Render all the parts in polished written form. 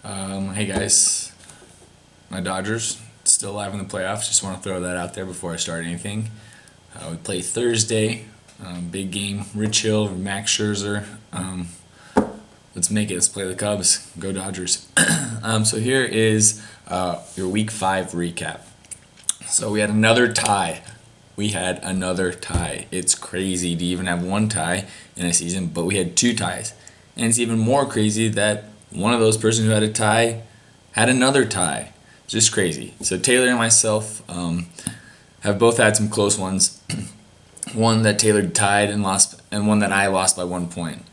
Hey guys, my Dodgers still alive in the playoffs. Just want to throw that out there before I start anything. We play Thursday, big game. Rich Hill, Max Scherzer. Let's make it. Let's play the Cubs. Go Dodgers. So here is your Week 5 recap. So we had another tie. It's crazy to even have one tie in a season, but we had two ties. And it's even more crazy that one of those persons who had a tie had another tie. Just crazy. So Taylor and myself have both had some close ones. One that Taylor tied and lost, and one that I lost by 1 point.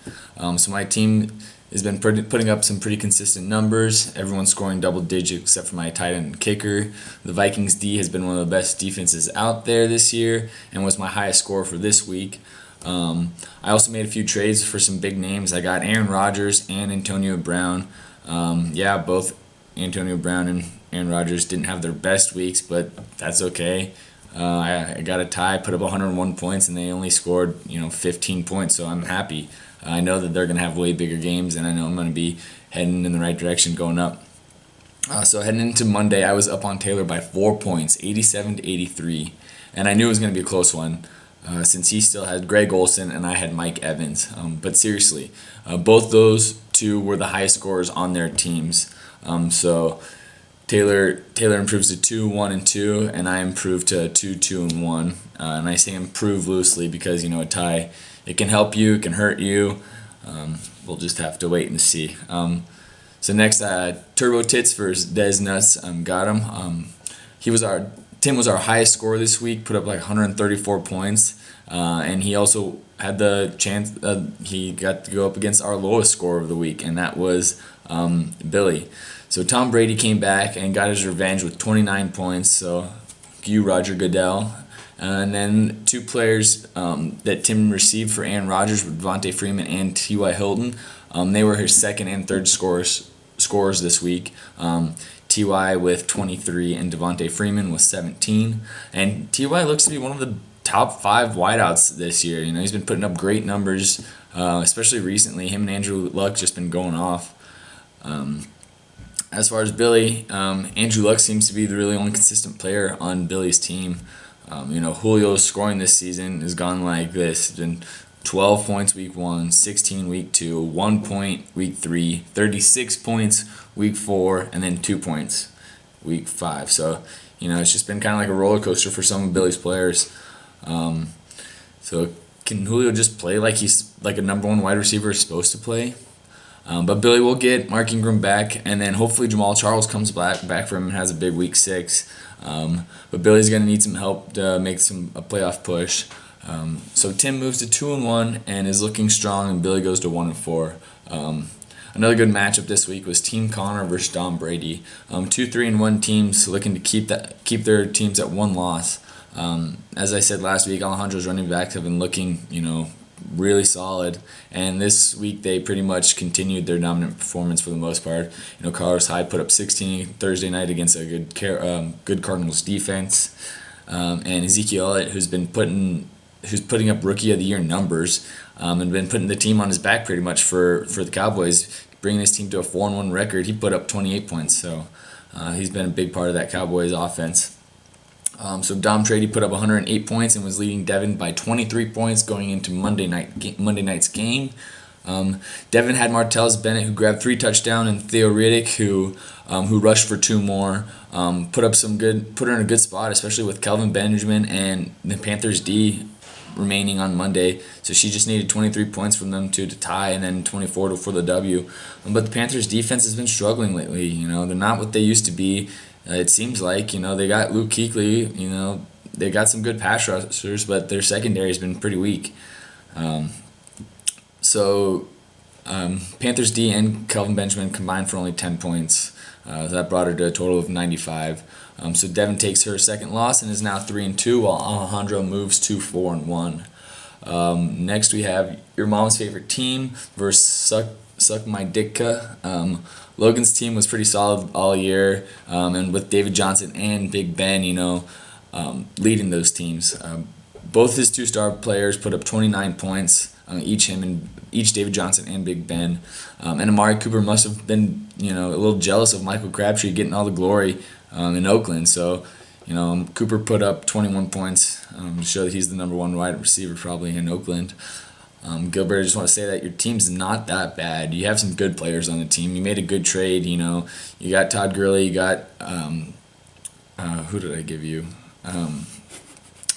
So my team has been putting up some pretty consistent numbers. Everyone's scoring double digits except for my tight end and kicker. The Vikings D has been one of the best defenses out there this year and was my highest score for this week. I also made a few trades for some big names. I got Aaron Rodgers and Antonio Brown. Both Antonio Brown and Aaron Rodgers didn't have their best weeks, but that's okay. I got a tie, put up 101 points, and they only scored 15 points, so I'm happy. I know that they're going to have way bigger games, and I know I'm going to be heading in the right direction going up. So heading into Monday, I was up on Taylor by 4 points, 87 to 83, and I knew it was going to be a close one. Since he still had Greg Olsen and I had Mike Evans. But seriously, both those two were the highest scorers on their teams. So Taylor improves to 2-1-2, and I improved to 2-2-1. And I say improve loosely because a tie, it can help you, it can hurt you. We'll just have to wait and see. So next, Turbo Tits versus Des Nuts. Got him. Tim was our highest scorer this week, put up like 134 points, and he also had the chance. He got to go up against our lowest scorer of the week, and that was Billy. So Tom Brady came back and got his revenge with 29 points. So you, Roger Goodell. And then two players that Tim received for Aaron Rodgers were Devontae Freeman and T.Y. Hilton. They were his second and third scorers this week. T.Y. with 23 and Devontae Freeman with 17. And T.Y. looks to be one of the top 5 wideouts this year. He's been putting up great numbers, especially recently. Him and Andrew Luck just been going off. As far as Billy, Andrew Luck seems to be the really only consistent player on Billy's team. Julio's scoring this season has gone like this. It's been 12 points week 1, 16 week 2, 1 point week 3, 36 points week 4, and then 2 points week 5. So, it's just been kind of like a roller coaster for some of Billy's players. So can Julio just play like he's like a number 1 wide receiver is supposed to play? But Billy will get Mark Ingram back, and then hopefully Jamal Charles comes back for him and has a big week 6. But Billy's going to need some help to make a playoff push. So Tim moves to 2-1 and is looking strong, and Billy goes to 1-4. Another good matchup this week was Team Connor versus Tom Brady. 2-3-1 teams looking to keep their teams at 1 loss. As I said last week, Alejandro's running backs have been looking, really solid, and this week they pretty much continued their dominant performance for the most part. Carlos Hyde put up 16 Thursday night against a good Cardinals defense, and Ezekiel Elliott, who's putting up Rookie of the Year numbers, and been putting the team on his back pretty much for the Cowboys, bringing his team to a 4-1 record. He put up 28 points, so he's been a big part of that Cowboys offense. So Dom Trady put up 108 points and was leading Devin by 23 points going into Monday night's game. Devin had Martellus Bennett, who grabbed 3 touchdowns, and Theo Riddick, who rushed for 2 more. Put her in a good spot, especially with Kelvin Benjamin and the Panthers D remaining on Monday. So she just needed 23 points from them to tie, and then 24 for the W. But the Panthers defense has been struggling lately. They're not what they used to be. It seems like, they got Luke Kuechly, they got some good pass rushers, but their secondary has been pretty weak. Panthers D and Kelvin Benjamin combined for only 10 points. That brought her to a total of 95. So Devin takes her second loss and is now 3-2, while Alejandro moves to 4-1. Next we have your mom's favorite team versus Suck My Dicka. Logan's team was pretty solid all year, and with David Johnson and Big Ben, leading those teams. Both his 2-star players put up 29 points. Each David Johnson and Big Ben. And Amari Cooper must have been, a little jealous of Michael Crabtree getting all the glory in Oakland. So, Cooper put up 21 points to show that he's the number one wide receiver probably in Oakland. Gilbert, I just want to say that your team's not that bad. You have some good players on the team. You made a good trade. You got Todd Gurley. You got who did I give you?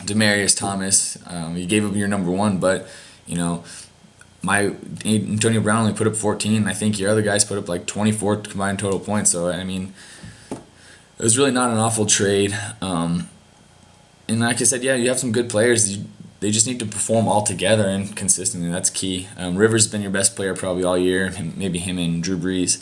Demaryius Thomas. You gave up your number one, but my Antonio Brown only put up 14. I think your other guys put up like 24 combined total points. So I mean, it was really not an awful trade. And like I said, yeah, you have some good players. They just need to perform all together and consistently. That's key. Rivers has been your best player probably all year. Maybe him and Drew Brees.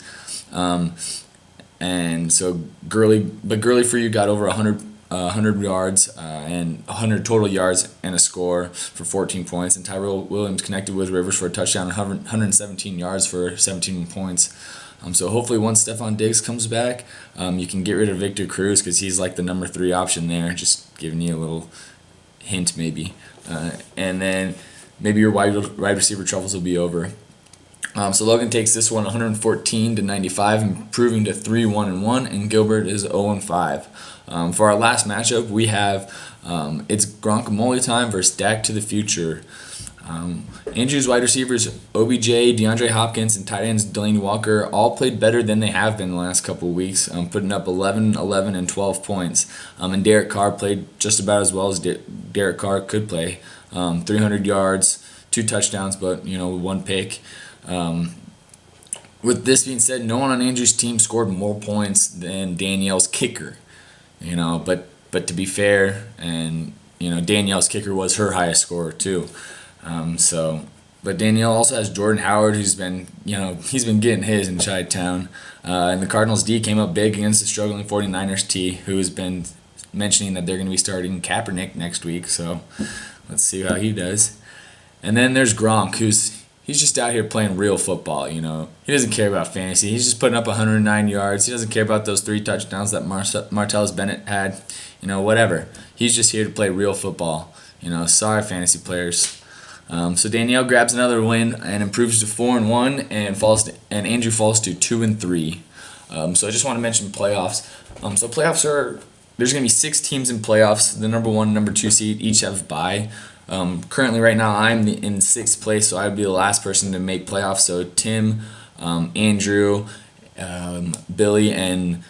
And so Gurley for you got over 100 yards and 100 total yards and a score for 14 points. And Tyrell Williams connected with Rivers for a touchdown, 117 yards for 17 points. So hopefully once Stephon Diggs comes back, you can get rid of Victor Cruz because he's like the number 3 option there. Just giving you a little hint maybe. And then maybe your wide receiver troubles will be over. So Logan takes this one 114-95, improving to 3-1-1, and Gilbert is 0-5. For our last matchup, we have it's Gronkemole time versus Dak to the future. Andrew's wide receivers OBJ, DeAndre Hopkins, and tight ends Delaney Walker all played better than they have been the last couple of weeks, putting up 11, 11, and 12 points. And Derek Carr played just about as well as Derek Carr could play. 300 yards, 2 touchdowns, but 1 pick. With this being said, no one on Andrew's team scored more points than Danielle's kicker. But to be fair, and Danielle's kicker was her highest scorer too. But Danielle also has Jordan Howard, who's been he's been getting his in Chi-Town. And the Cardinals D came up big against the struggling 49ers T, who has been mentioning that they're going to be starting Kaepernick next week. So let's see how he does. And then there's Gronk, he's just out here playing real football. He doesn't care about fantasy. He's just putting up 109 yards. He doesn't care about those 3 touchdowns that Martellus Bennett had. Whatever. He's just here to play real football. Sorry, fantasy players. So Danielle grabs another win and improves to 4-1, and Andrew falls to 2-3. So I just want to mention playoffs. So playoffs there's going to be 6 teams in playoffs. The number 1 and number 2 seed each have a bye. Currently, right now, I'm in 6th place, so I would be the last person to make playoffs. So Tim, Andrew, Billy, and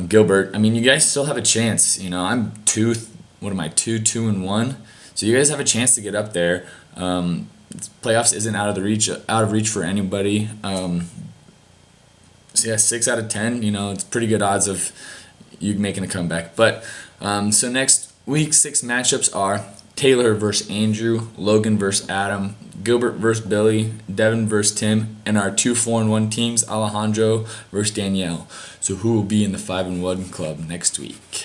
Gilbert. I mean, you guys still have a chance. I'm 2-1. So you guys have a chance to get up there. Playoffs isn't out of reach for anybody. So yeah, 6 out of 10. It's pretty good odds of you making a comeback. But so next week 6 matchups are Taylor versus Andrew, Logan versus Adam, Gilbert versus Billy, Devin versus Tim, and our 2 4-1 teams, Alejandro versus Danielle. So who will be in the 5-1 club next week?